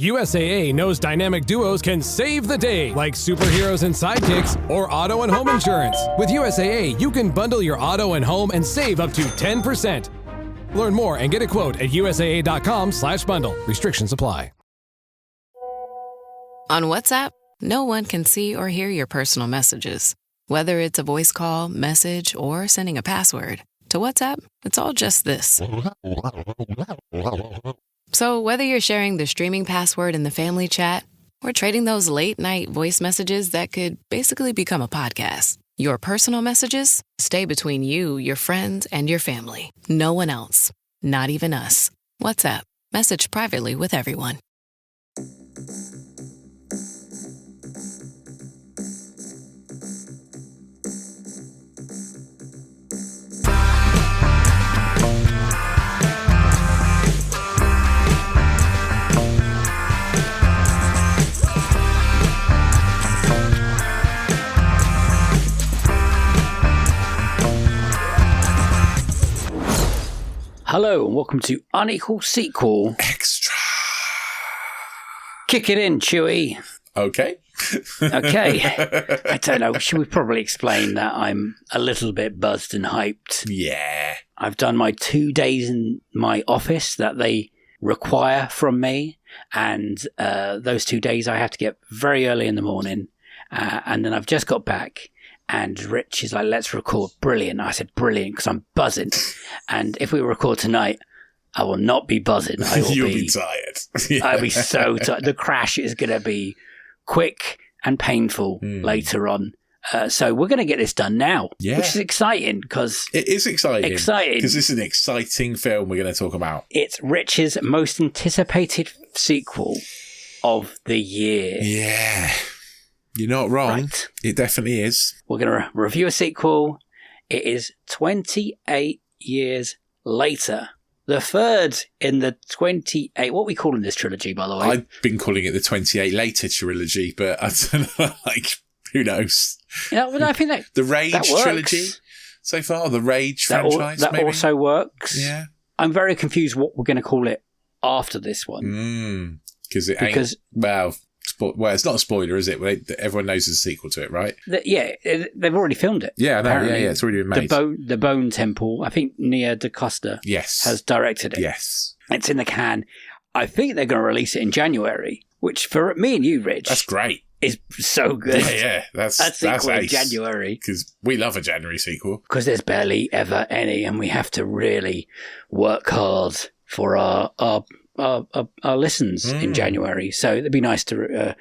USAA knows dynamic duos can save the day, like superheroes and sidekicks or auto and home insurance. With USAA, you can bundle your auto and home and save up to 10%. Learn more and get a quote at usaa.com/bundle. Restrictions apply. On WhatsApp, no one can see or hear your personal messages. Whether it's a voice call, message, or sending a password. To WhatsApp, it's all just this. So whether you're sharing the streaming password in the family chat or trading those late-night voice messages that could basically become a podcast, your personal messages stay between you, your friends, and your family. No one else. Not even us. WhatsApp. Message privately with everyone. Hello and welcome to Unequal Sequel. Extra. Kick it in, Chewie. Okay. Okay. I don't know. Should we probably explain that I'm a little bit buzzed and hyped? Yeah. I've done my 2 days in my office that they require from me. And those 2 days I have to get very early in the morning. And then I've just got back. And Rich is like, let's record. Brilliant. I said, brilliant, because I'm buzzing. And if we record tonight, I will not be buzzing. I will You'll be tired. I'll be so tired. The crash is going to be quick and painful later on. So we're going to get this done now, which is exciting because... It is exciting. Exciting. Because this is an exciting film we're going to talk about. It's Rich's most anticipated sequel of the year. Yeah. You're not wrong. Right. It definitely is. We're going to review a sequel. It is 28 years later. The third in the 28... What are we calling this trilogy, by the way? I've been calling it the 28 Later trilogy, but I don't know, who knows? Yeah, well, I think that the Rage that works. trilogy so far, the Rage franchise, that maybe? also works. Yeah. I'm very confused what we're going to call it after this one. Because it's not a spoiler, is it? Everyone knows there's a sequel to it, right? They've already filmed it. Yeah, it's already been made. The Bone Temple. I think Nia DaCosta has directed it. Yes. It's in the can. I think they're going to release it in January, which for me and you, Rich... That's great. Is so good. Yeah. That's sequel in ace. January. Because we love a January sequel. Because there's barely ever any, and we have to really work hard for our listens in January, so it'd be nice to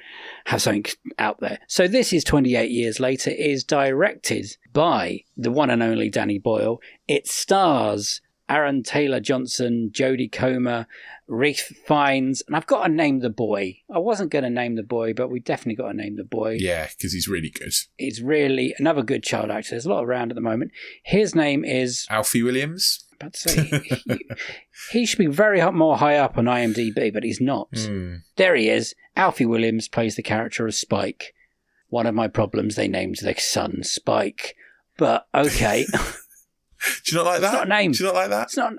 have something out there. So this is 28 years later. It is directed by the one and only Danny Boyle. It stars Aaron Taylor Johnson, Jodie Comer, Ralph Fiennes, and I've got to name the boy. I wasn't going to name the boy, but we definitely got to name the boy. Yeah, because he's really good. He's really another good child actor. There's a lot around at the moment. His name is Alfie Williams. I'm about to say he should be very more high up on IMDb, but he's not. There he is. Alfie Williams plays the character of Spike. One of my problems, they named their son Spike. But okay. Do you not like that? It's not a name. Do you not like that? It's not.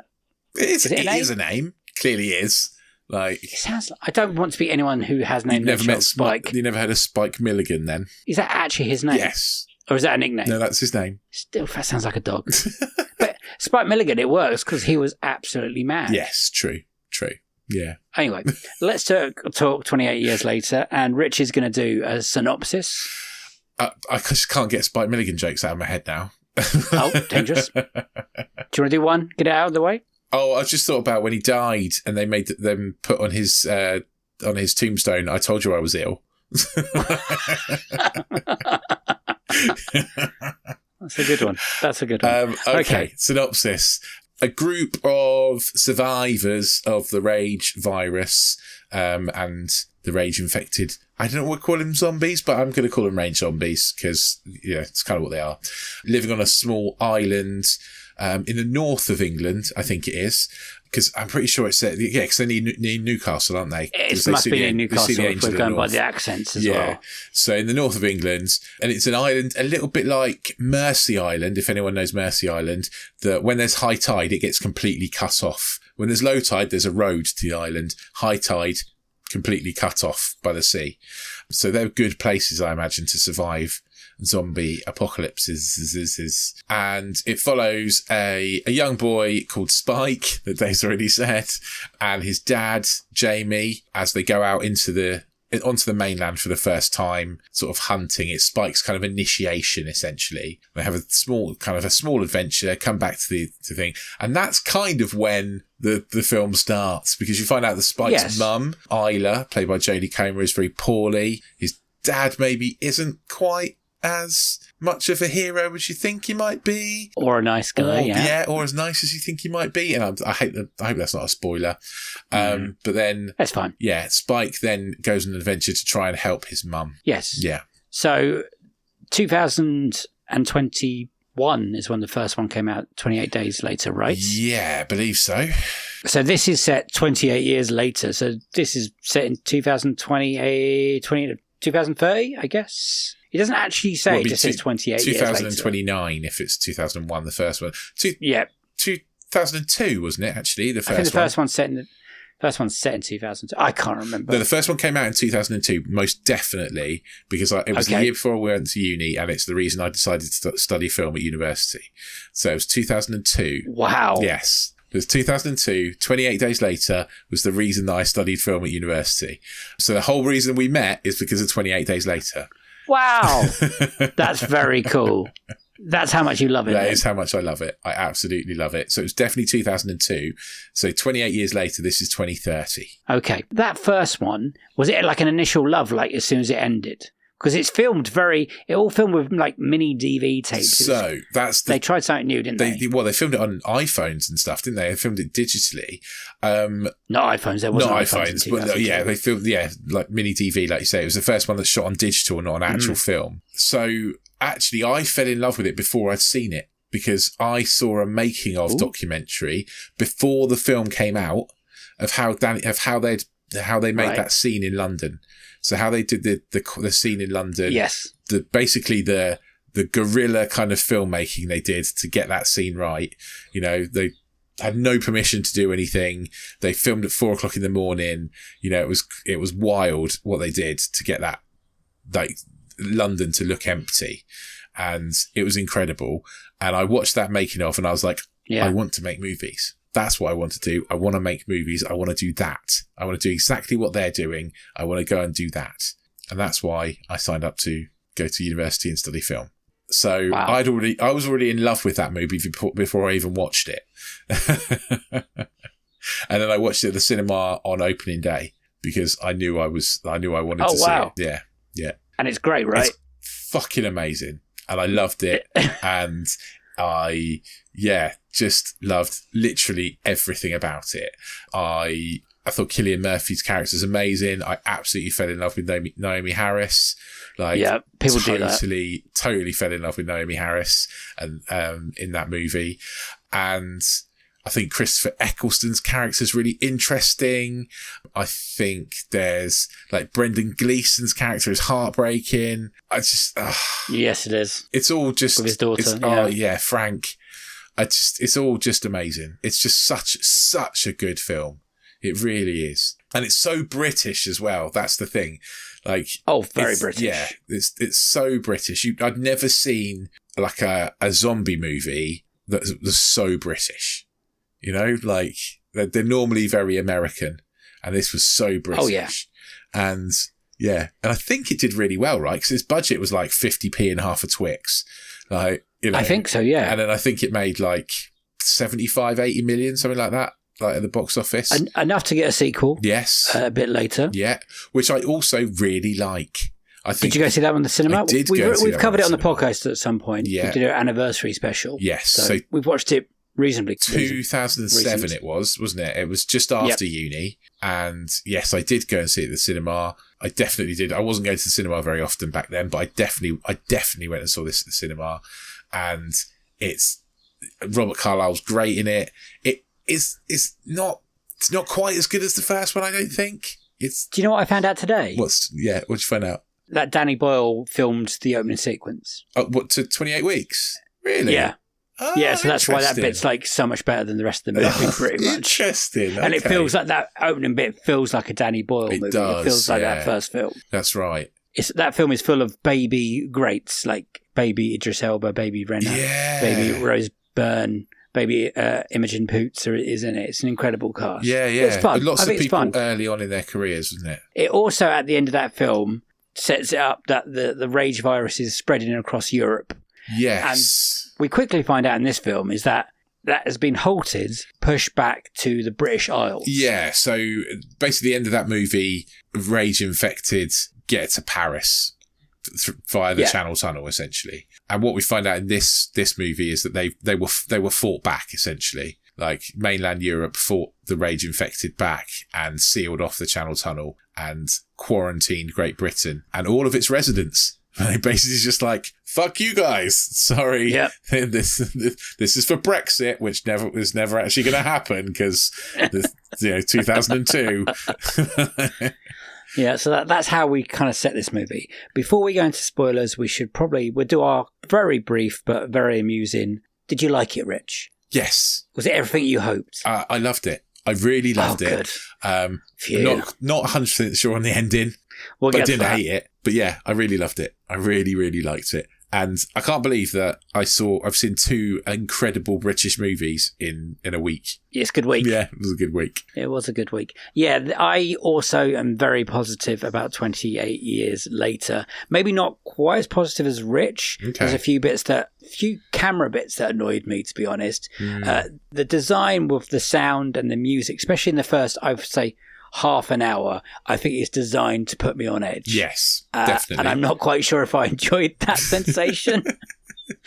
It is a name. Clearly is. Like, it sounds like, I don't want to be anyone who has named their child Spike. You never heard of Spike Milligan then? Is that actually his name? Yes. Or is that a nickname? No, that's his name. Still, that sounds like a dog. But Spike Milligan, it works because he was absolutely mad. Yes, true. Yeah. Anyway, let's talk 28 years later, and Rich is going to do a synopsis. I just can't get Spike Milligan jokes out of my head now. Oh, dangerous. Do you want to do one? Get it out of the way? Oh, I just thought about when he died and they made them put on his tombstone, I told you I was ill. That's a good one. Okay, synopsis. A group of survivors of the Rage virus and the Rage infected, I don't know what to call them, zombies, but I'm going to call them Rage zombies because, it's kind of what they are. Living on a small island in the north of England, I think it is. Because I'm pretty sure it's because they're near Newcastle, aren't they? It must be in Newcastle if we're going by the accents as well. So in the north of England, and it's an island a little bit like Mersey Island, if anyone knows Mersey Island, that when there's high tide, it gets completely cut off. When there's low tide, there's a road to the island. High tide, completely cut off by the sea. So they're good places, I imagine, to survive zombie apocalypses. And it follows a young boy called Spike, that Dave's already said, and his dad, Jamie, as they go out onto the mainland for the first time, sort of hunting. It's Spike's kind of initiation, essentially. They have a small adventure, come back to the thing. And that's kind of when the film starts, because you find out that Spike's mum, Isla, played by Jodie Comer, is very poorly. His dad maybe isn't quite as much of a hero as you think he might be, or a nice guy, or as nice as you think he might be. And I hope that's not a spoiler. But then that's fine. Yeah, Spike then goes on an adventure to try and help his mum. Yes. Yeah. So 2021 is when the first one came out. 28 days later, right? Yeah, I believe so. So this is set 28 years later. So this is set in 2030, I guess. It doesn't actually say, it just says 28 years later. 2029 if it's 2001, the first one. 2002, wasn't it, actually, the first one? I think the first one's set in 2002. I can't remember. No, the first one came out in 2002, most definitely, because it was the year before I went to uni, and it's the reason I decided to study film at university. So it was 2002. Wow. Yes. It was 2002, 28 days later was the reason that I studied film at university. So the whole reason we met is because of 28 days later. Wow. That's very cool. That's how much you love it. That is how much I love it. I absolutely love it. So it was definitely 2002. So 28 years later, this is 2030. Okay. That first one, was it like an initial love, like as soon as it ended? Because it all filmed with like mini DV tapes. So they tried something new, didn't they? Well, they filmed it on iPhones and stuff, didn't they? They filmed it digitally. Not iPhones. There wasn't iPhones. But they filmed, like mini DV, like you say. It was the first one that's shot on digital, not on actual film. So actually, I fell in love with it before I'd seen it, because I saw a making of documentary before the film came out of how they made that scene in London. So how they did the scene in London. Yes. Basically the guerrilla kind of filmmaking they did to get that scene right. You know, they had no permission to do anything. They filmed at 4:00 in the morning. You know, it was wild what they did to get that, like, London to look empty. And it was incredible. And I watched that making of, and I was like, I want to make movies. That's what I want to do. I want to make movies. I want to do that. I want to do exactly what they're doing. I want to go and do that. And that's why I signed up to go to university and study film. So I was already in love with that movie before I even watched it. And then I watched it at the cinema on opening day because I knew I wanted to see it. Yeah. Yeah. And it's great, right? It's fucking amazing. And I loved it. And I just loved literally everything about it. I thought Cillian Murphy's character is amazing. I absolutely fell in love with Naomi Harris. People do that. Totally fell in love with Naomi Harris and in that movie. And I think Christopher Eccleston's character is really interesting. I think there's like Brendan Gleeson's character is heartbreaking. Yes, it is. It's all just with his daughter. Frank. It's all just amazing. It's just such a good film. It really is. And it's so British as well. That's the thing. Like, very British. Yeah, it's so British. I'd never seen like a zombie movie that's so British. You know, like they're normally very American, and this was so British. Oh yeah, and I think it did really well, right? Because its budget was like 50p and half a Twix, like, you know. I think so, yeah. And then I think it made like 75, 80 million, something like that, like at the box office. Enough to get a sequel. Yes, a bit later. Yeah, which I also really like. Did you go see that one in the cinema? I did. We've covered it on the podcast at some point. Yeah, we did our anniversary special. Yes, so we've watched it reasonably. 2007 it was, wasn't it? It was just after uni. And yes, I did go and see it at the cinema. I definitely did. I wasn't going to the cinema very often back then, but I definitely went and saw this at the cinema. And it's Robert Carlyle's great in it. It's not quite as good as the first one, I don't think. Do you know what I found out today? What'd you find out? That Danny Boyle filmed the opening sequence. To 28 weeks? Really? Yeah. Oh, Yeah, so that's why that interesting. bit's like so much better than the rest of the movie, pretty much. Interesting. And it okay. feels like that opening bit feels like a Danny Boyle It movie. does, It feels like yeah. that first film. That's right. That film is full of baby greats, like baby Idris Elba, baby Renner, Yeah. baby Rose Byrne, baby Imogen Poots is in it. It's an incredible cast. Yeah. It's fun. Lots I of think it's people fun. early on in their careers, wasn't it? It also, at the end of that film, sets it up that the rage virus is spreading across Europe. Yes. We quickly find out in this film is that has been halted, pushed back to the British Isles. Yeah, so basically the end of that movie, Rage Infected get to Paris via the Channel Tunnel, essentially. And what we find out in this movie is that they were fought back, essentially. Like, mainland Europe fought the Rage Infected back and sealed off the Channel Tunnel and quarantined Great Britain and all of its residents. And they basically just like, fuck you guys. Sorry. Yep. This is for Brexit, which was never actually going to happen because, 2002. Yeah, so that's how we kind of set this movie. Before we go into spoilers, we'll do our very brief but very amusing. Did you like it, Rich? Yes. Was it everything you hoped? I loved it. I really loved it. Good. Phew. Not 100% sure on the ending, We'll but I get to didn't that. hate it. But yeah, I really loved it. I really, really liked it. And I can't believe that I've seen 2 incredible British movies in a week. It's a good week. Yeah, it was a good week. It was a good week. Yeah, I also am very positive about 28 years later. Maybe not quite as positive as Rich. Okay. There's a few camera bits that annoyed me, to be honest. The design with the sound and the music, especially in the first, I would say, half an hour, I think it's designed to put me on edge. Yes, definitely. And I'm not quite sure if I enjoyed that sensation.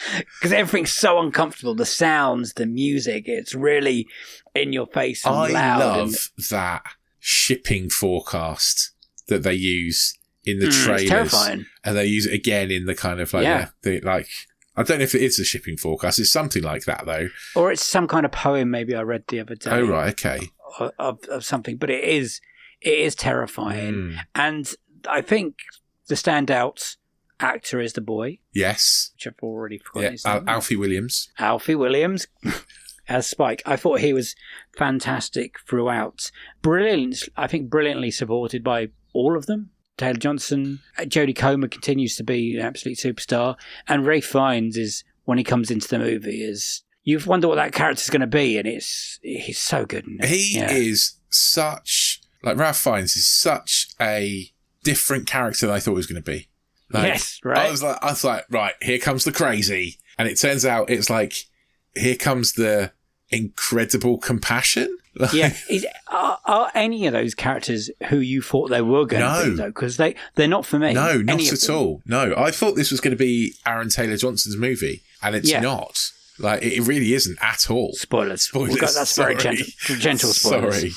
Because everything's so uncomfortable. The sounds, the music, it's really in your face and I loud. love that shipping forecast that they use in the trailers. It's terrifying. And they use it again in the kind of like, I don't know if it is a shipping forecast. It's something like that, though. Or it's some kind of poem maybe I read the other day. Oh, right, okay. Of something. But it is terrifying. And I think the standout actor is the boy, Yes. which I've already forgotten his name. Alfie Williams. Alfie Williams as Spike. I thought he was fantastic throughout. Brilliantly supported by all of them. Taylor Johnson, Jodie Comer continues to be an absolute superstar, and Ralph Fiennes is, when he comes into the movie, you wonder what that character's going to be, and he's so good in it. He is such, Ralph Fiennes is such a different character than I thought he was going to be. Yes, right. I was like, right, here comes the crazy. And it turns out it's like, here comes the incredible compassion. Yeah. Are any of those characters who you thought they were going to be, though? Because they're not for me. No, not at all. No, I thought this was going to be Aaron Taylor Johnson's movie, and it's not. Like, it really isn't at all. Spoilers. That's Sorry. very gentle spoilers.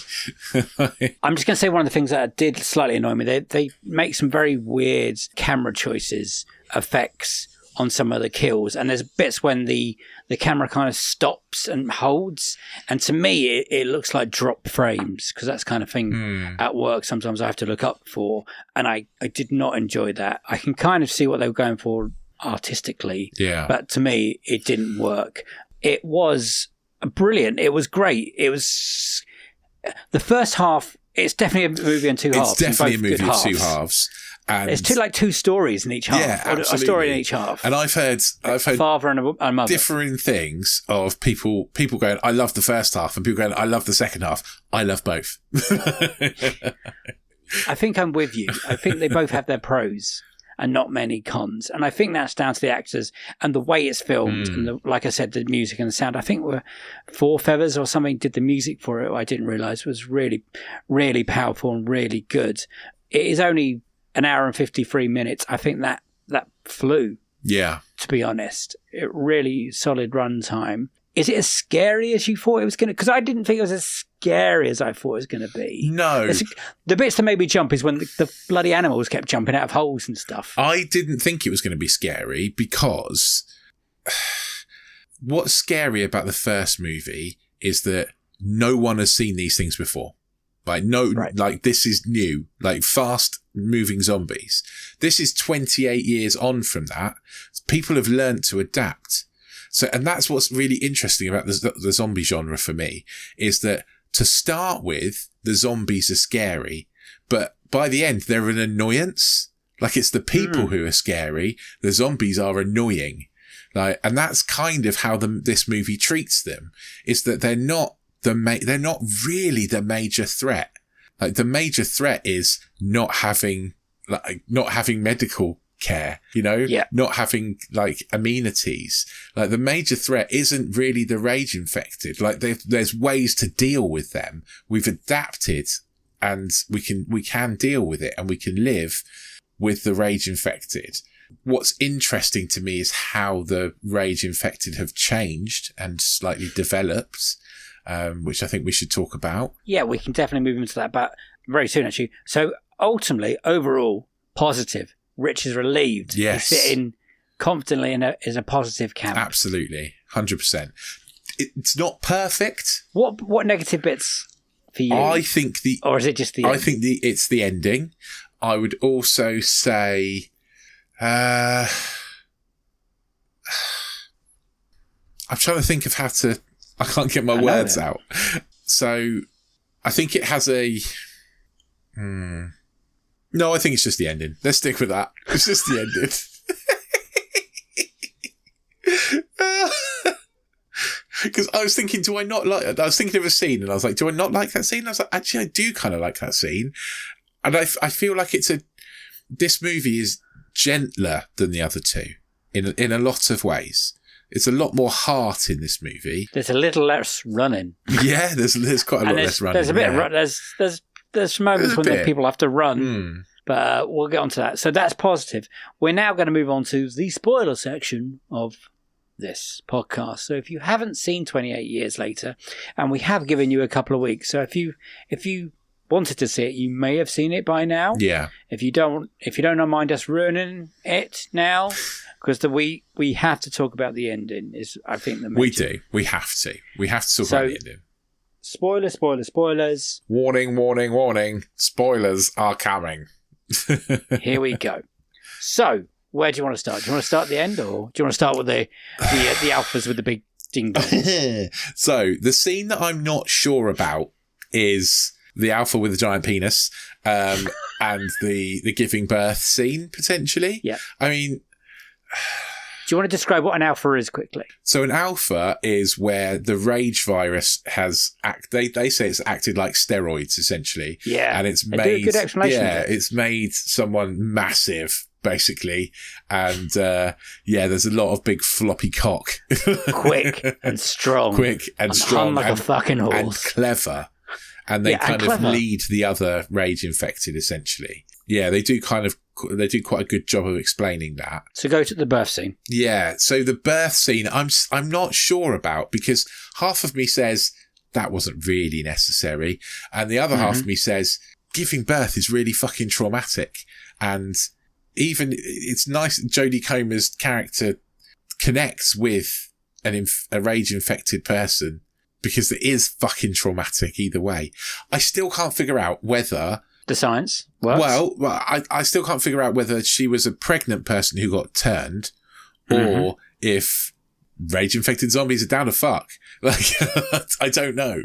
Sorry. I'm just going to say one of the things that did slightly annoy me. They make some very weird camera choices, effects on some of the kills, and there's bits when the camera kind of stops and holds, and to me it looks like drop frames, because that's kind of thing at work sometimes I have to look up for, and I did not enjoy that. I can kind of see what they were going for artistically, but to me it didn't work. It was brilliant. It was great. It was the first half. It's definitely a movie in two halves. It's definitely a movie in 2 halves. And it's two stories in each half. Yeah, absolutely. A story in each half. And I've heard father and mother. differing things of people going, I love the first half, and people going, I love the second half. I love both. I think I'm with you. I think they both have their pros and not many cons. And I think that's down to the actors and the way it's filmed. And like I said, the music and the sound. I think were Four Feathers or something did the music for it. I didn't realise was really, really powerful and really good. It is only an hour and 53 minutes. I think that flew. Yeah. To be honest, it really solid runtime. Is it as scary as you thought it was going to? Because I didn't think it was as scary as I thought it was going to be. No. The bits that made me jump is when the bloody animals kept jumping out of holes and stuff. I didn't think it was going to be scary because what's scary about the first movie is that no one has seen these things before. Like this is new, like fast moving zombies. This is 28 years on from that. People have learnt to adapt. So, and that's what's really interesting about the zombie genre for me, is that to start with, the zombies are scary, but by the end, they're an annoyance. Like, it's the people who are scary. The zombies are annoying. Like, and that's kind of how this movie treats them, is that they're not really the major threat. Like, the major threat is not having medical care, not having like amenities. Like, the major threat isn't really the rage infected. Like, there's ways to deal with them. We've adapted, and we can deal with it, and we can live with the rage infected. What's interesting to me is how the rage infected have changed and slightly developed, which I think we should talk about. Yeah, we can definitely move into that, but very soon, actually. So ultimately, overall, positive. Rich is relieved. Yes. He's sitting confidently in a positive camp. Absolutely. 100%. It's not perfect. What negative bits for you? I think or is it just the end? I think it's the ending. I would also say, I'm trying to think of I can't get my words out. So I think it has no, I think it's just the ending. Let's stick with that. It's just the ending. Because I was thinking, do I not like it? I was thinking of a scene, and I was like, do I not like that scene? And I was like, actually, I do kind of like that scene. And I feel like this movie is gentler than the other two in a lot of ways. It's a lot more heart in this movie. There's a little less running. Yeah, there's quite a lot less running. There's a bit of there's moments when the people have to run, but we'll get onto that. So that's positive. We're now going to move on to the spoiler section of this podcast. So if you haven't seen 28 Years Later, and we have given you a couple of weeks, so if you wanted to see it, you may have seen it by now. Yeah. If you don't mind us ruining it now, because we have to talk about the ending. Is I think the major. We do. We have to talk about the ending. Spoilers. Warning, warning, warning. Spoilers are coming. Here we go. So, where do you want to start? Do you want to start at the end, or do you want to start with the alphas with the big ding dongs? So, the scene that I'm not sure about is the alpha with the giant penis, and the giving birth scene, potentially. Yeah. I mean, do you want to describe what an alpha is quickly? So an alpha is where the rage virus has they say it's acted like steroids, essentially. Yeah. And it's they made do a good explanation. Yeah, it's made someone massive, basically. And there's a lot of big floppy cock. Quick and strong. Strong like a fucking horse. And clever. And they kind of lead the other rage infected, essentially. Yeah, they do quite a good job of explaining that. So go to the birth scene. Yeah, so the birth scene, I'm not sure about, because half of me says that wasn't really necessary, and the other half of me says giving birth is really fucking traumatic. And even it's nice that Jodie Comer's character connects with a rage infected person, because it is fucking traumatic either way. I still can't figure out whether the science works. Well, I still can't figure out whether she was a pregnant person who got turned, or if rage-infected zombies are down to fuck. Like, I don't know.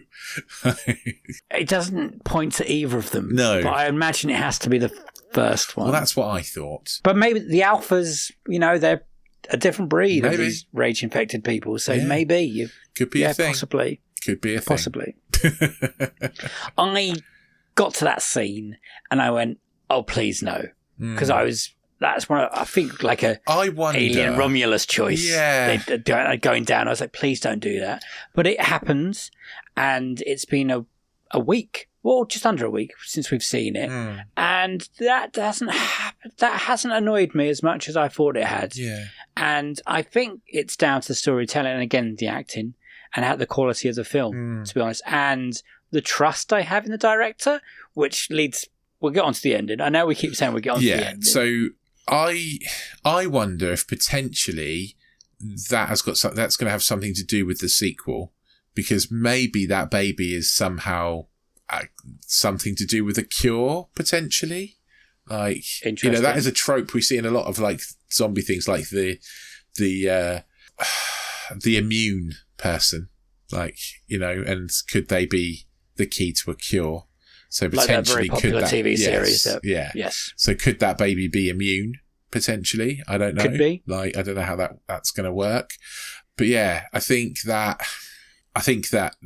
It doesn't point to either of them. No. But I imagine it has to be the first one. Well, that's what I thought. But maybe the alphas, they're a different breed of these rage-infected people. So maybe you could be a thing. Possibly. Could be a thing. Possibly. I got to that scene and I went, oh, please no. Because that's one of, I think, like I wonder, alien Romulus choice. Yeah. They're going down. I was like, please don't do that. But it happens, and it's been a week, well, just under a week since we've seen it. And that hasn't annoyed me as much as I thought it had. Yeah. And I think it's down to the storytelling and, again, the acting and the quality of the film, to be honest. And the trust I have in the director, which leads... We'll get on to the ending. I know we keep saying we'll get on to the ending. So I wonder if potentially that's going to have something to do with the sequel, because maybe that baby is somehow something to do with a cure, potentially. Like, that is a trope we see in a lot of like zombie things, like the the immune person, like, you know, and could they be the key to a cure? So potentially, like that very popular TV series. Yes. So could that baby be immune? Potentially, I don't know. Could be. Like, I don't know how that's going to work. But yeah, I think that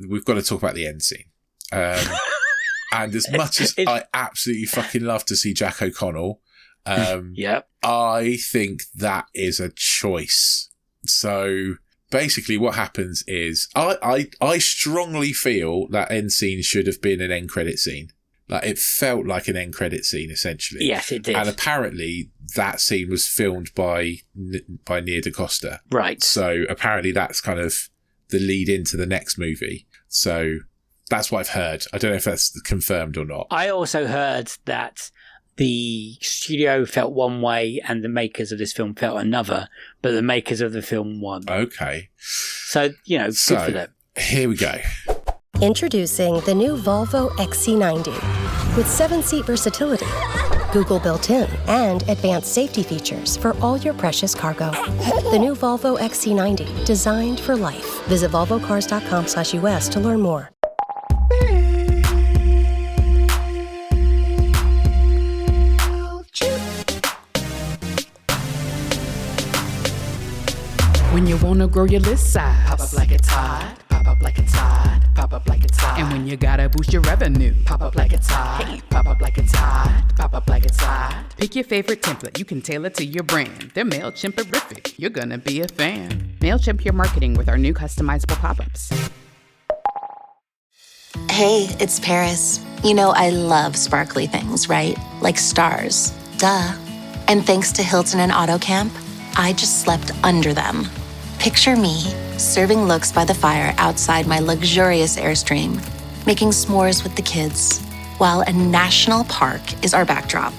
we've got to talk about the end scene. And as much as I absolutely fucking love to see Jack O'Connell, I think that is a choice. So basically what happens is I strongly feel that end scene should have been an end credit scene. Like, it felt like an end credit scene, essentially. Yes, it did. And apparently that scene was filmed by Nia DaCosta. Right. So apparently that's kind of the lead into the next movie. So that's what I've heard. I don't know if that's confirmed or not. I also heard that the studio felt one way and the makers of this film felt another, but the makers of the film won. Okay. So, you know, good for them. Here we go. Introducing the new Volvo XC90 with 7-seat versatility, Google built-in, and advanced safety features for all your precious cargo. The new Volvo XC90, designed for life. Visit volvocars.com/US to learn more. When you wanna grow your list size, pop up like it's hot, pop up like it's hot, pop up like it's hot. And when you gotta boost your revenue, pop up like it's hot, hey, pop up like it's hot, pop up like it's hot. Pick your favorite template, you can tailor to your brand. They're MailChimp-erific, you're gonna be a fan. MailChimp your marketing with our new customizable pop-ups. Hey, it's Paris. You know I love sparkly things, right? Like stars. Duh. And thanks to Hilton and AutoCamp, I just slept under them. Picture me, serving looks by the fire outside my luxurious Airstream, making s'mores with the kids, while a national park is our backdrop.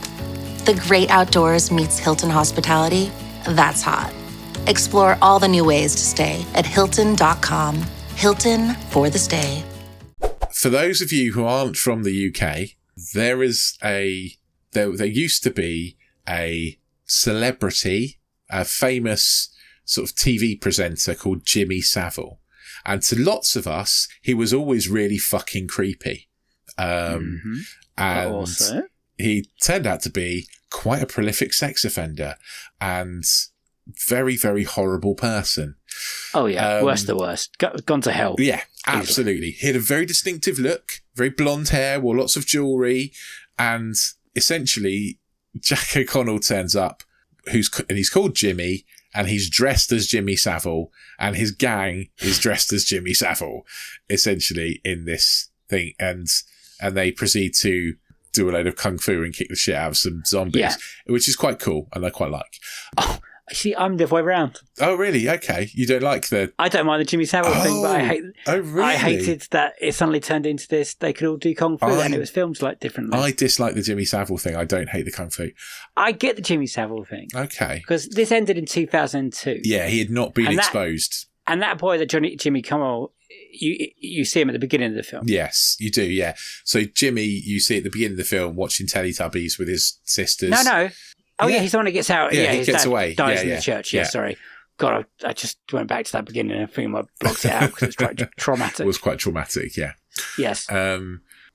The great outdoors meets Hilton hospitality. That's hot. Explore all the new ways to stay at Hilton.com. Hilton for the stay. For those of you who aren't from the UK, there used to be a celebrity, a famous sort of TV presenter called Jimmy Savile. And to lots of us, he was always really fucking creepy. And Also, he turned out to be quite a prolific sex offender and very, very horrible person. oh yeah, worst the worst. Gone to hell. Yeah, absolutely. He had a very distinctive look, very blonde hair, wore lots of jewellery, and essentially Jack O'Connell turns up, and he's called Jimmy, and he's dressed as Jimmy Savile, and his gang is dressed as Jimmy Savile, essentially, in this thing. And they proceed to do a load of kung fu and kick the shit out of some zombies, which is quite cool, and I quite like. Oh, see, I'm the other way around. Oh, really? Okay. You don't like the... I don't mind the Jimmy Savile thing, but I hate. Oh, really? I hated that it suddenly turned into this. They could all do kung fu, and it was filmed like differently. I dislike the Jimmy Savile thing. I don't hate the kung fu. I get the Jimmy Savile thing. Okay. Because this ended in 2002. Yeah, he had not been exposed. And that boy, Jimmy Kimmel, you see him at the beginning of the film. Yes, you do, yeah. So Jimmy, you see at the beginning of the film watching Teletubbies with his sisters. No. Oh, yeah, he's the one that gets out. Yeah, he his gets dad away. Dies in the church. Yeah, sorry. God, I just went back to that beginning and I think I blocked it out because it's quite traumatic. It was quite traumatic, yeah. Yes.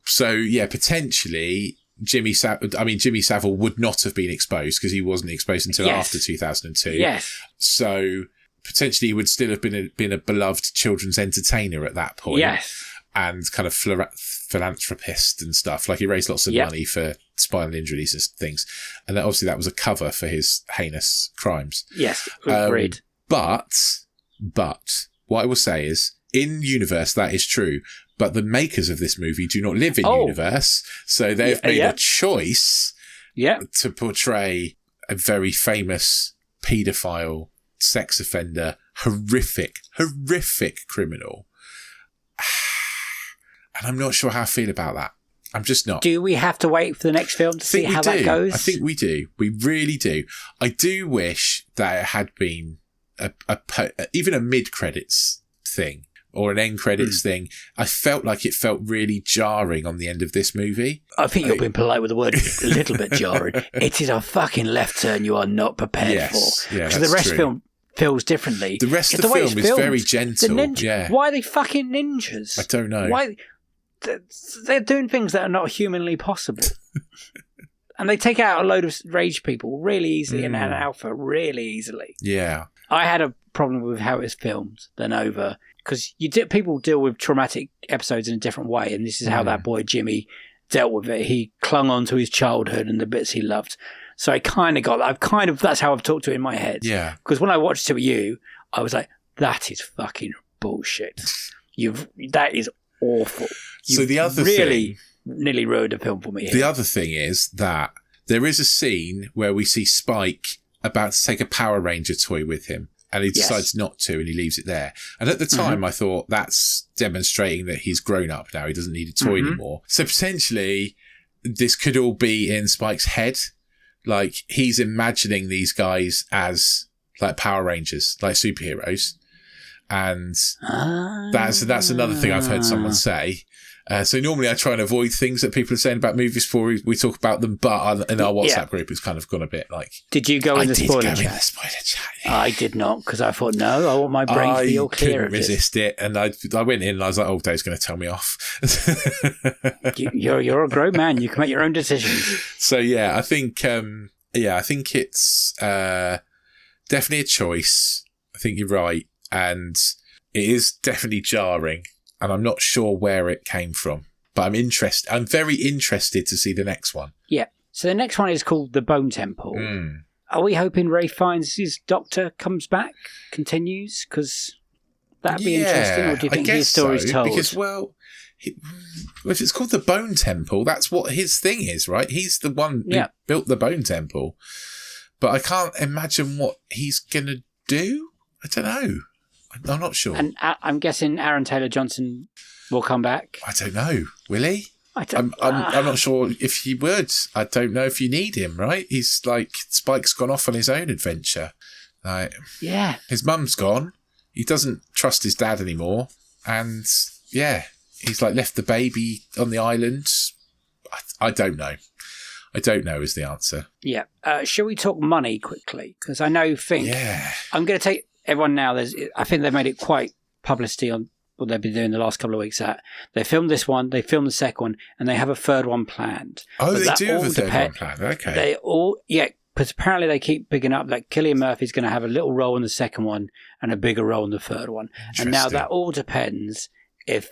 So, yeah, potentially Jimmy Savile would not have been exposed because he wasn't exposed until after 2002. Yes. So potentially he would still have been a beloved children's entertainer at that point. Yes. And kind of philanthropist and stuff. Like, he raised lots of money for spinal injuries and things. And obviously that was a cover for his heinous crimes. Yes, agreed. But what I will say is, in universe, that is true. But the makers of this movie do not live in universe. So they've made a choice to portray a very famous paedophile, sex offender, horrific criminal. And I'm not sure how I feel about that. I'm just not. Do we have to wait for the next film to see how that goes? I think we do. We really do. I do wish that it had been even a mid-credits thing or an end credits thing. I felt like it felt really jarring on the end of this movie. I think you're being polite with the word a little bit jarring. It is a fucking left turn you are not prepared for. Yeah, so the rest of the film feels differently. The rest of the film is very gentle. Yeah. Why are they fucking ninjas? I don't know. Why? They're doing things that are not humanly possible. And they take out a load of rage people really easily and an alpha really easily. Yeah. I had a problem with how it's filmed, the Nova, because people deal with traumatic episodes in a different way, and this is how that boy Jimmy dealt with it. He clung on to his childhood and the bits he loved. So I kind of that's how I've talked to it in my head. Yeah. Because when I watched it with you, I was like, that is fucking bullshit. That is awful. So the other thing nearly ruined the film for me. The other thing is that there is a scene where we see Spike about to take a Power Ranger toy with him, and he decides not to, and he leaves it there. And at the time, I thought that's demonstrating that he's grown up now. He doesn't need a toy anymore. So potentially, this could all be in Spike's head. Like, he's imagining these guys as like Power Rangers, like superheroes. And that's another thing I've heard someone say. So normally I try and avoid things that people are saying about movies before we talk about them, but in our WhatsApp group it's kind of gone a bit like... Did you go in the spoiler chat? I did go in the spoiler chat, yeah. I did not, because I thought, no, I want my brain to be all clear. I couldn't resist it, and I went in and I was like, oh, Dave's going to tell me off. You're a grown man, you can make your own decisions. So yeah, I think it's definitely a choice. I think you're right, and it is definitely jarring. And I'm not sure where it came from, but I'm very interested to see the next one. Yeah. So the next one is called The Bone Temple. Are we hoping Ray finds his doctor, comes back, continues? Because that'd be interesting. Or do you think his story's told? Because, if it's called The Bone Temple, that's what his thing is, right? He's the one who built the Bone Temple. But I can't imagine what he's going to do. I don't know. I'm not sure. And I'm guessing Aaron Taylor-Johnson will come back. I don't know. Will he? I'm not sure if he would. I don't know if you need him, right? He's like, Spike's gone off on his own adventure. Like, yeah. His mum's gone. He doesn't trust his dad anymore. And yeah, he's like left the baby on the island. I don't know. I don't know is the answer. Yeah. Shall we talk money quickly? Because I know I'm going to take everyone now. I think they've made it quite publicity on what they've been doing the last couple of weeks. That they filmed this one, they filmed the second one, and they have a third one planned. Oh, they do have a third one planned. Okay. They because apparently they keep picking up that Cillian Murphy's going to have a little role in the second one and a bigger role in the third one. And now that all depends if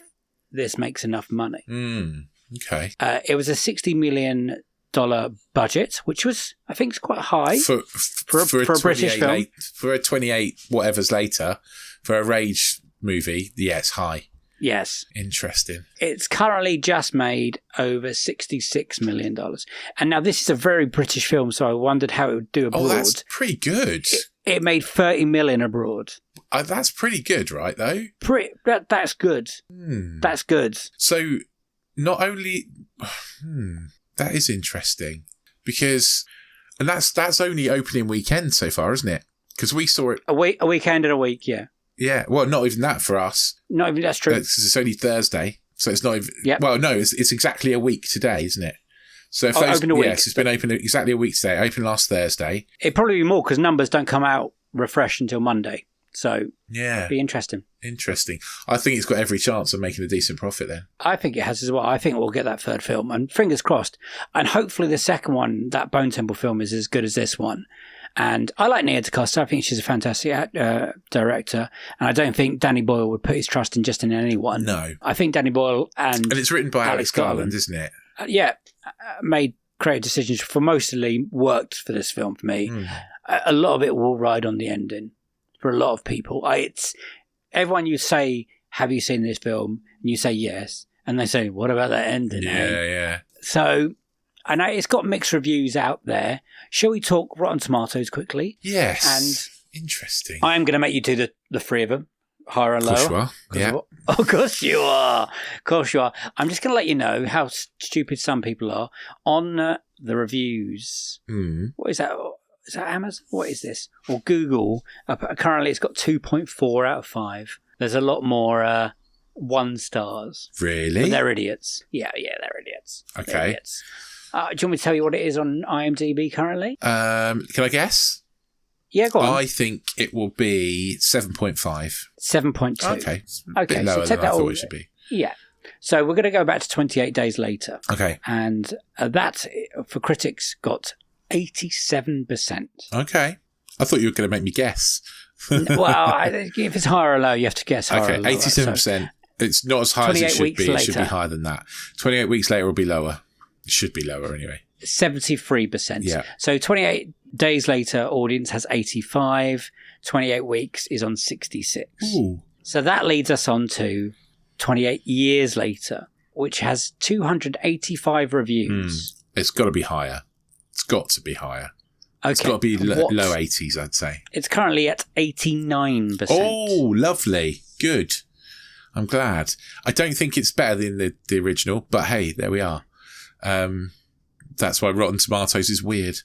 this makes enough money. Okay. It was a $60 million budget, which was, I think, is quite high for a British film. For a 28 whatever's later, for a rage movie, it's high. Yes. Interesting. It's currently just made over $66 million. And now this is a very British film, so I wondered how it would do abroad. Oh, that's pretty good. It made $30 million abroad. That's pretty good, right, though? That's good. That's good. So, not only... that is interesting. Because... And that's only opening weekend so far, isn't it? Because we saw it... A weekend and a week, yeah. Yeah, well, not even that for us. Not even, that's true. It's only Thursday, so it's not even... Yep. Well, no, it's exactly a week today, isn't it? So if open a week. Yes, it's been open exactly a week today. Open last Thursday. It'd probably be more because numbers don't come out refreshed until Monday. So, yeah, it'd be interesting. Interesting. I think it's got every chance of making a decent profit then. I think it has as well. I think we'll get that third film, and fingers crossed. And hopefully the second one, that Bone Temple film, is as good as this one. And I like Nia DaCosta. I think she's a fantastic director. And I don't think Danny Boyle would put his trust in anyone. No. I think Danny Boyle and it's written by Alex Garland, isn't it? Made creative decisions for mostly worked for this film for me. A lot of it will ride on the ending for a lot of people. It's everyone you say, have you seen this film? And you say yes. And they say, what about that ending? Yeah. So... I know it's got mixed reviews out there. Shall we talk Rotten Tomatoes quickly? Yes. And interesting. I am going to make you do the three of them, higher and lower. Of course you are. Yeah. Of course you are. Of course you are. I'm just going to let you know how stupid some people are on the reviews. What is that? Is that Amazon? What is this? Or Google. Currently, it's got 2.4 out of 5. There's a lot more 1 stars. Really? But they're idiots. Yeah, they're idiots. Okay. They're idiots. Do you want me to tell you what it is on IMDb currently? Can I guess? Yeah, go on. I think it will be 7.5. 7.2. Okay. It's a Okay, bit lower so than I thought it should be. Yeah. So we're going to go back to 28 Days Later. Okay. And that, for critics, got 87%. Okay. I thought you were going to make me guess. Well, if it's higher or low, you have to guess higher or lower. 87%. So it's not as high as it should be. Later. It should be higher than that. 28 weeks later will be lower. It should be lower anyway. 73%. Yeah. So 28 Days Later audience has 85. 28 weeks is on 66. Ooh. So that leads us on to 28 Years Later, which has 285 reviews. It's got to be higher. It's got to be higher. Okay. It's got to be low 80s, I'd say. It's currently at 89%. Oh, lovely. Good. I'm glad. I don't think it's better than the original, but hey, there we are. That's why Rotten Tomatoes is weird.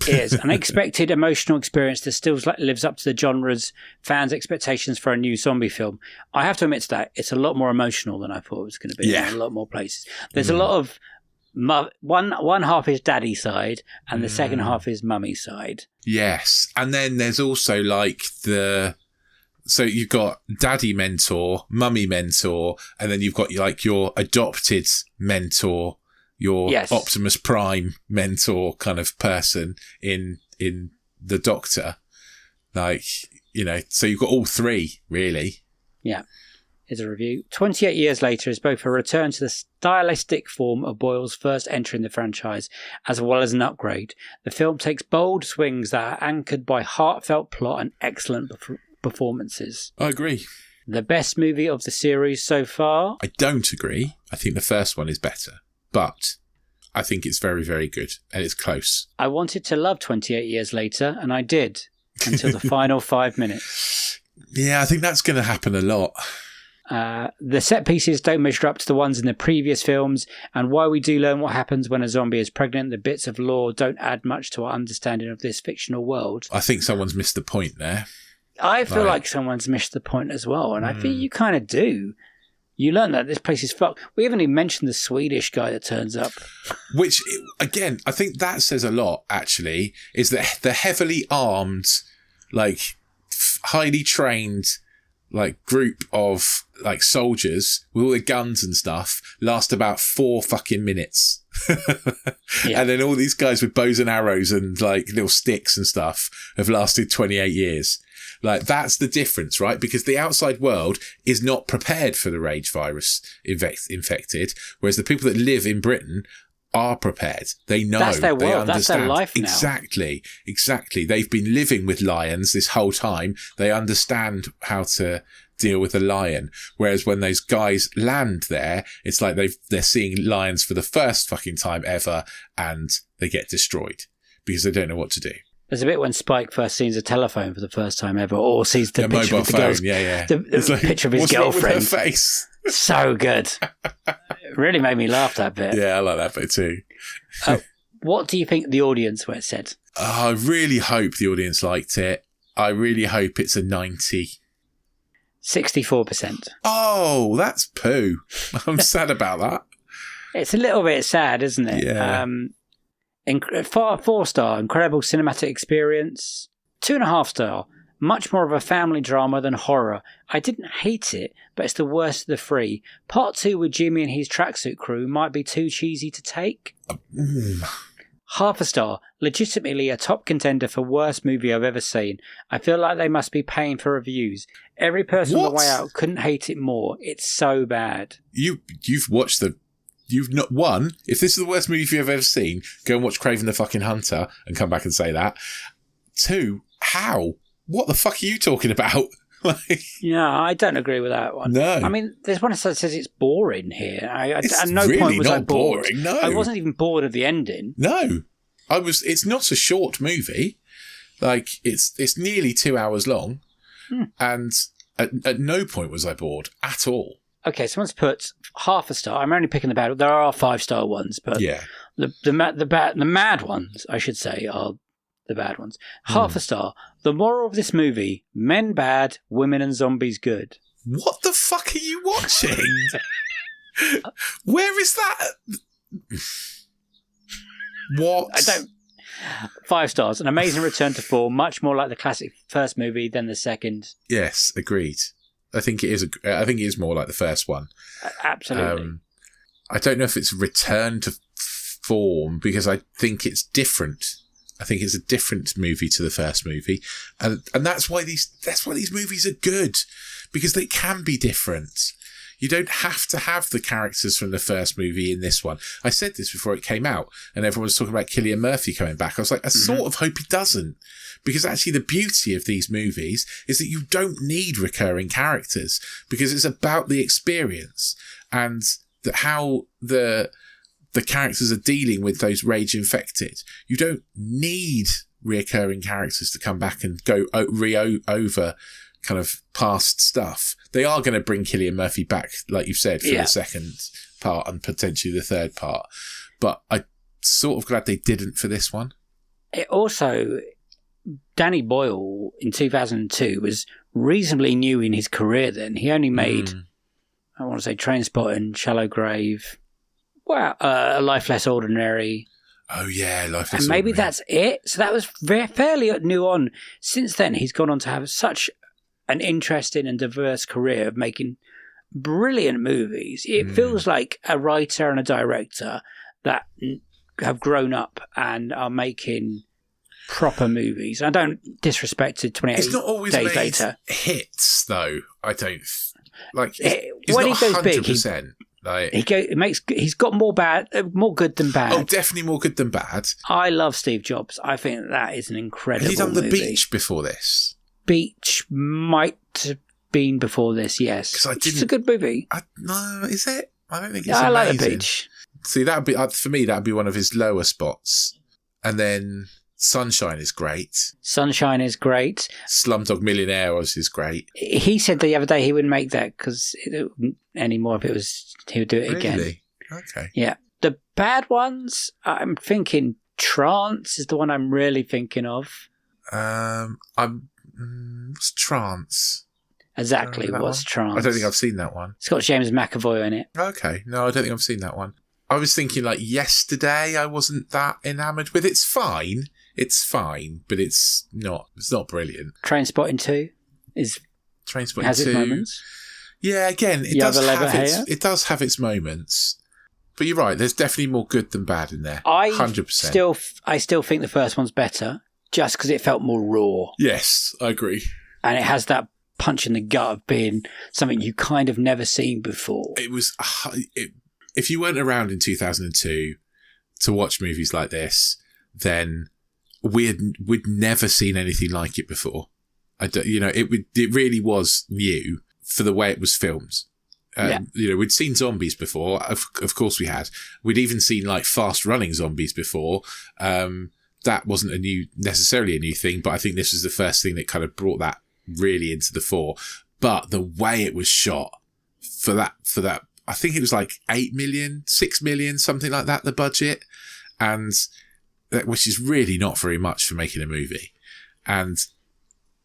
It is an unexpected emotional experience that still lives up to the genre's fans' expectations for a new zombie film. I have to admit to that, it's a lot more emotional than I thought it was going to be in a lot more places. There's a lot of... One half is daddy side and the second half is mummy side. Yes. And then there's also like so you've got daddy mentor, mummy mentor, and then you've got like your adopted mentor, your Optimus Prime mentor kind of person in the Doctor. Like, so you've got all three, really. Yeah. Is a review. 28 Years Later is both a return to the stylistic form of Boyle's first entry in the franchise, as well as an upgrade. The film takes bold swings that are anchored by heartfelt plot and excellent performances. I agree. The best movie of the series so far? I don't agree. I think the first one is better, but I think it's very, very good, and it's close. I wanted to love 28 Years Later, and I did, until the final 5 minutes. Yeah, I think that's going to happen a lot. The set pieces don't measure up to the ones in the previous films, and while we do learn what happens when a zombie is pregnant, the bits of lore don't add much to our understanding of this fictional world. I think someone's missed the point there. I feel like someone's missed the point as well, and I think you kind of do. You learn that this place is fucked. We haven't even mentioned the Swedish guy that turns up. Which, again, I think that says a lot, actually, is that the heavily armed, like, highly trained, like, group of, like, soldiers with all their guns and stuff last about 4 fucking minutes. And then all these guys with bows and arrows and, like, little sticks and stuff have lasted 28 years. Like, that's the difference, right? Because the outside world is not prepared for the rage virus infected, whereas the people that live in Britain are prepared. They know. That's their world. They understand. That's their life now. Exactly. They've been living with lions this whole time. They understand how to deal with a lion. Whereas when those guys land there, it's like they're seeing lions for the first fucking time ever, and they get destroyed because they don't know what to do. There's a bit when Spike first sees a telephone for the first time ever, or sees the picture of the girl's, the picture of his girlfriend. What's wrong with her face? So good. It really made me laugh, that bit. Yeah, I like that bit too. What do you think the audience were said? I really hope the audience liked it. I really hope it's a 90. 64%. Oh, that's poo. I'm sad about that. It's a little bit sad, isn't it? Yeah. 4-star, incredible cinematic experience. 2.5-star, much more of a family drama than horror. I didn't hate it, but it's the worst of the 3. Part 2 with Jimmy and his tracksuit crew might be too cheesy to take. 0.5 star, legitimately a top contender for worst movie I've ever seen. I feel like they must be paying for reviews. Every person on the way out couldn't hate it more. It's so bad. You've watched You've not one. If this is the worst movie you've ever seen, go and watch Kraven the fucking Hunter and come back and say that. 2, how? What the fuck are you talking about? Yeah, I don't agree with that one. No, I mean, there's one that says it's boring here. It's at no really point was not I bored. boring. No, I wasn't even bored of the ending. No, I was. It's not a short movie. Like it's nearly 2 hours long, and at no point was I bored at all. Okay, someone's put 0.5 star. I'm only picking the bad. There are 5-star ones, but the mad ones, I should say, are the bad ones. 0.5 star. The moral of this movie: men bad, women and zombies good. What the fuck are you watching? Where is that? What? 5 stars. An amazing return to form, much more like the classic first movie than the second. Yes, agreed. I think it is. I think it is more like the first one. Absolutely. I don't know if it's return to form because I think it's different. I think it's a different movie to the first movie, and that's why these movies are good, because they can be different. You don't have to have the characters from the first movie in this one. I said this before it came out, and everyone was talking about Cillian Murphy coming back. I was like, I sort of hope he doesn't, because actually the beauty of these movies is that you don't need recurring characters, because it's about the experience and how the characters are dealing with those rage infected. You don't need reoccurring characters to come back and go over kind of past stuff. They are going to bring Cillian Murphy back, like you've said, for the second part and potentially the third part. But I'm sort of glad they didn't for this one. It also, Danny Boyle in 2002 was reasonably new in his career then. He only made, I want to say, Trainspotting, Shallow Grave, A Life Less Ordinary. Oh yeah, Life Less And maybe Ordinary. that's it. So that was fairly new on. Since then, he's gone on to have such an interesting and diverse career of making brilliant movies. It feels like a writer and a director that have grown up and are making proper movies. I don't disrespect it 28 It's not always days made later. hits, though. I don't like. When It's not he goes big, 100%. Like, he's got more good than bad. oh, definitely more good than bad. I love Steve Jobs. I think that is an incredible Has he done The movie. Beach before this? Beach might have been before this, yes. 'Cause I It's didn't- a good movie. No, is it? I don't think it's I amazing. like The Beach. See, that'd be for me. That'd be one of his lower spots. And then Sunshine is great. Sunshine is great. Slumdog Millionaire is great. He said the other day he wouldn't make that because anymore if it was he would do it again. Really? Okay. Yeah. The bad ones, I'm thinking Trance is the one I'm really thinking of. What's Trance? Exactly, That what's one? Trance? I don't think I've seen that one. It's got James McAvoy in it. Okay. No, I don't think I've seen that one. I was thinking like Yesterday I wasn't that enamoured with. It's fine, but it's not brilliant. Trainspotting 2 has Trainspotting its 2. moments. Yeah, again, it does have its moments. But you're right, there's definitely more good than bad in there. 100%. I still think the first one's better just because it felt more raw. Yes, I agree. And it has that punch in the gut of being something you kind of never seen before. It was if you weren't around in 2002 to watch movies like this, then we'd never seen anything like it before. It really was new for the way it was filmed. We'd seen zombies before. Of course we had. We'd even seen like fast running zombies before. That wasn't necessarily a new thing, but I think this was the first thing that kind of brought that really into the fore. But the way it was shot for that, I think it was like 8 million, 6 million, something like that, the budget. And which is really not very much for making a movie. And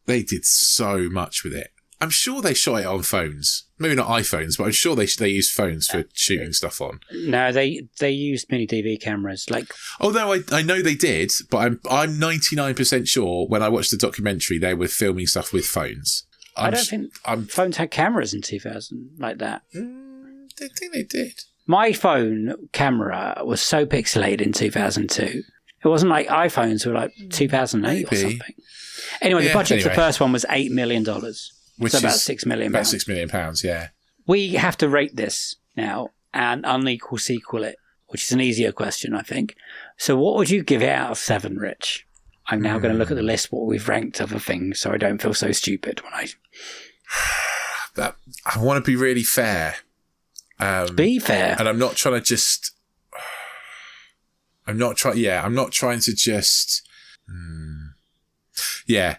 they did so much with it. I'm sure they shot it on phones. Maybe not iPhones, but I'm sure they used phones for shooting stuff on. No, they used mini DV cameras. Oh no, I know they did, but I'm 99% sure when I watched the documentary they were filming stuff with phones. I don't think phones had cameras in 2000 like that. I think they did. My phone camera was so pixelated in 2002. It wasn't like iPhones were like 2008 or something. Anyway, the budget for the first one was $8 million. Which so about is £6 million. About £6 million, yeah. We have to rate this now and unequal sequel it, which is an easier question, I think. So what would you give it out of 7, Rich? I'm now going to look at the list, what we've ranked other things, so I don't feel so stupid when I want to be really fair. Be fair. And I'm not trying to just... I'm not trying to just... Yeah.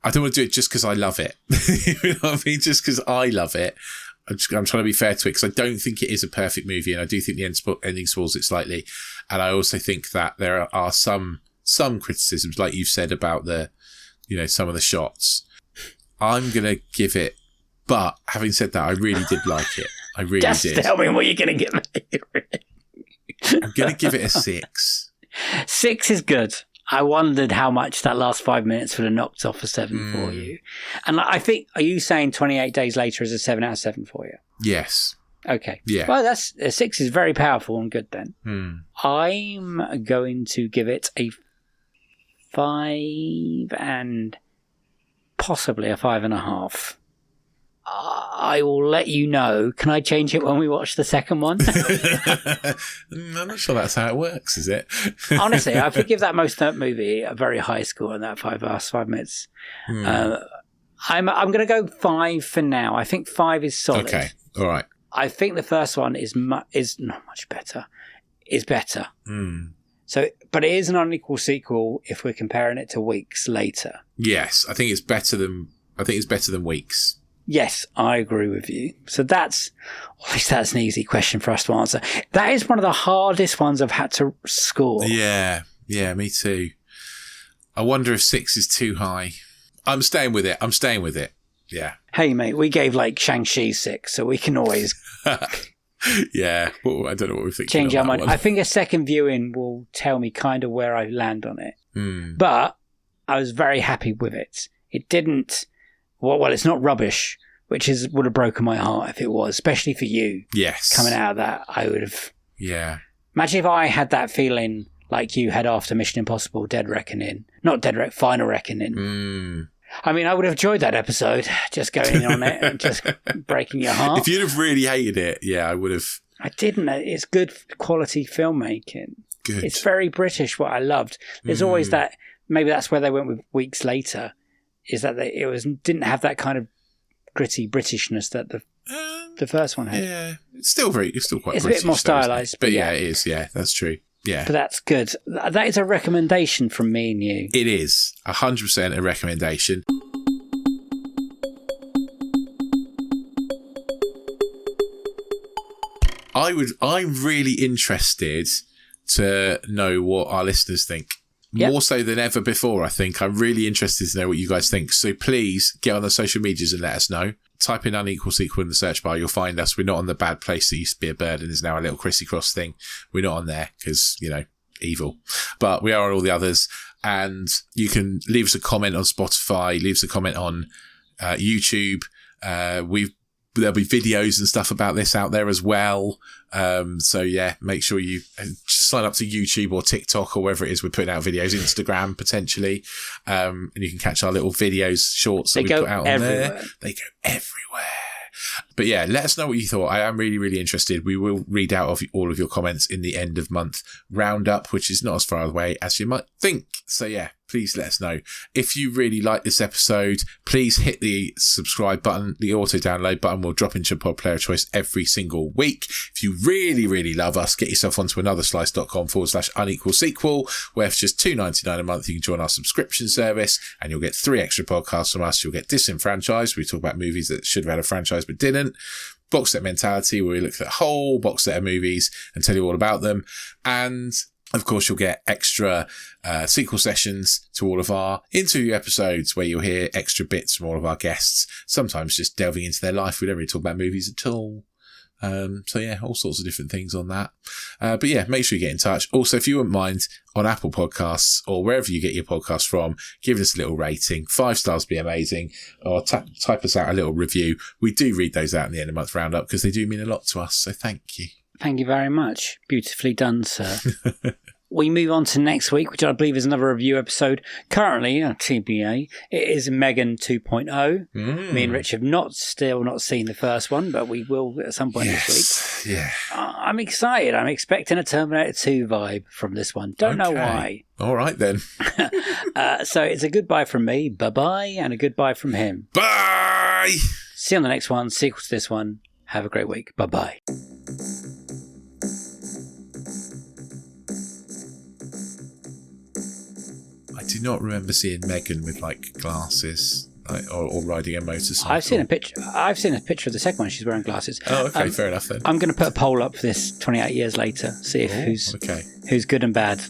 I don't want to do it just because I love it. You know what I mean? Just because I love it. I'm trying to be fair to it because I don't think it is a perfect movie, and I do think the ending spoils it slightly. And I also think that there are some criticisms, like you've said about some of the shots. I'm gonna give it, but having said that, I really did like it. I really just did. Just tell me what you're gonna give it. I'm gonna give it a 6. 6 is good. I wondered how much that last 5 minutes would have knocked off a 7 for you. And I think, are you saying 28 Days Later is a 7 out of 7 for you? Yes. Okay. Yeah. Well, that's 6 is very powerful and good then. I'm going to give it a 5 and possibly a 5.5. I will let you know. Can I change it when we watch the second one? I'm not sure that's how it works, is it? Honestly, I would give that most of that movie a very high score in that 5 hours, 5 minutes. I'm going to go 5 for now. I think 5 is solid. Okay, all right. I think the first one is not much better. Is better. So, but it is an unequal sequel if we're comparing it to Weeks Later. Yes, I think it's better than Weeks. Yes, I agree with you. So at least that's an easy question for us to answer. That is one of the hardest ones I've had to score. Yeah, me too. I wonder if 6 is too high. I'm staying with it. Yeah. Hey, mate, we gave like Shang-Chi 6, so we can always yeah. Well, I don't know what we're thinking. Change our mind. One. I think a second viewing will tell me kind of where I land on it. But I was very happy with it. It didn't. Well, it's not rubbish, which would have broken my heart if it was, especially for you. Yes. Coming out of that, I would have. Yeah. Imagine if I had that feeling like you had after Mission Impossible: Final Reckoning. I mean, I would have enjoyed that episode, just going on it and just breaking your heart. If you'd have really hated it, yeah, I would have. I didn't. It's good quality filmmaking. Good. It's very British, what I loved. There's always that, maybe that's where they went with Weeks Later, is that didn't have that kind of gritty Britishness that the first one had. Yeah, it's still quite It's British. a bit more stylised. But yeah, it is. Yeah, that's true. Yeah. But that's good. That is a recommendation from me and you. It is 100% a recommendation. I'm really interested to know what our listeners think. Yep. More so than ever before, I think. I'm really interested to know what you guys think. So please get on the social medias and let us know. Type in Unequal Sequel in the search bar. You'll find us. We're not on the bad place that used to be a bird and is now a little Chrissy Cross thing. We're not on there because, evil. But we are on all the others. And you can leave us a comment on Spotify, leave us a comment on YouTube. There'll be videos and stuff about this out there as well. So yeah, make sure you sign up to YouTube or TikTok or wherever it is we're putting out videos, Instagram potentially. And you can catch our little videos, shorts that we put out on there. They go everywhere. But yeah, let us know what you thought. I am really, really interested. We will read out all of your comments in the end of month roundup, which is not as far away as you might think. So yeah, please let us know. If you really like this episode, please hit the subscribe button. The auto download button will drop into your pod player choice every single week. If you really, really love us, get yourself onto anotherslice.com/unequal sequel, where for just $2.99 a month, you can join our subscription service and you'll get 3 extra podcasts from us. You'll get Disenfranchised. We talk about movies that should have had a franchise but didn't. Box Set Mentality, where we look at a whole box set of movies and tell you all about them. And of course, you'll get extra sequel sessions to all of our interview episodes where you'll hear extra bits from all of our guests, sometimes just delving into their life. We don't really talk about movies at all. So yeah, all sorts of different things on that. But yeah, make sure you get in touch. Also, if you wouldn't mind, on Apple Podcasts or wherever you get your podcasts from, give us a little rating. 5 stars would be amazing. Or type us out a little review. We do read those out in the end of month roundup because they do mean a lot to us. So thank you. Thank you very much. Beautifully done, sir. We move on to next week, which I believe is another review episode. Currently, TBA, it is Megan 2.0. Me and Rich have still not seen the first one, but we will at some point this week. Yeah. I'm excited. I'm expecting a Terminator 2 vibe from this one. Don't know why. All right, then. So it's a goodbye from me, bye-bye, and a goodbye from him. Bye! See you on the next one, sequel to this one. Have a great week. Bye-bye. I do not remember seeing Megan with glasses or riding a motorcycle. I've seen a picture of the second one. She's wearing glasses. Oh, okay, fair enough then. I'm going to put a poll up for this 28 years later. See if who's good and bad.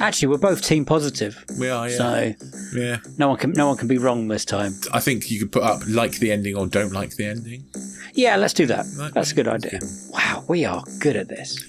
Actually, we're both team positive. We are, yeah. So yeah, no one can be wrong this time. I think you could put up like the ending or don't like the ending. Yeah, let's do that. Okay. That's a good idea. Wow, we are good at this.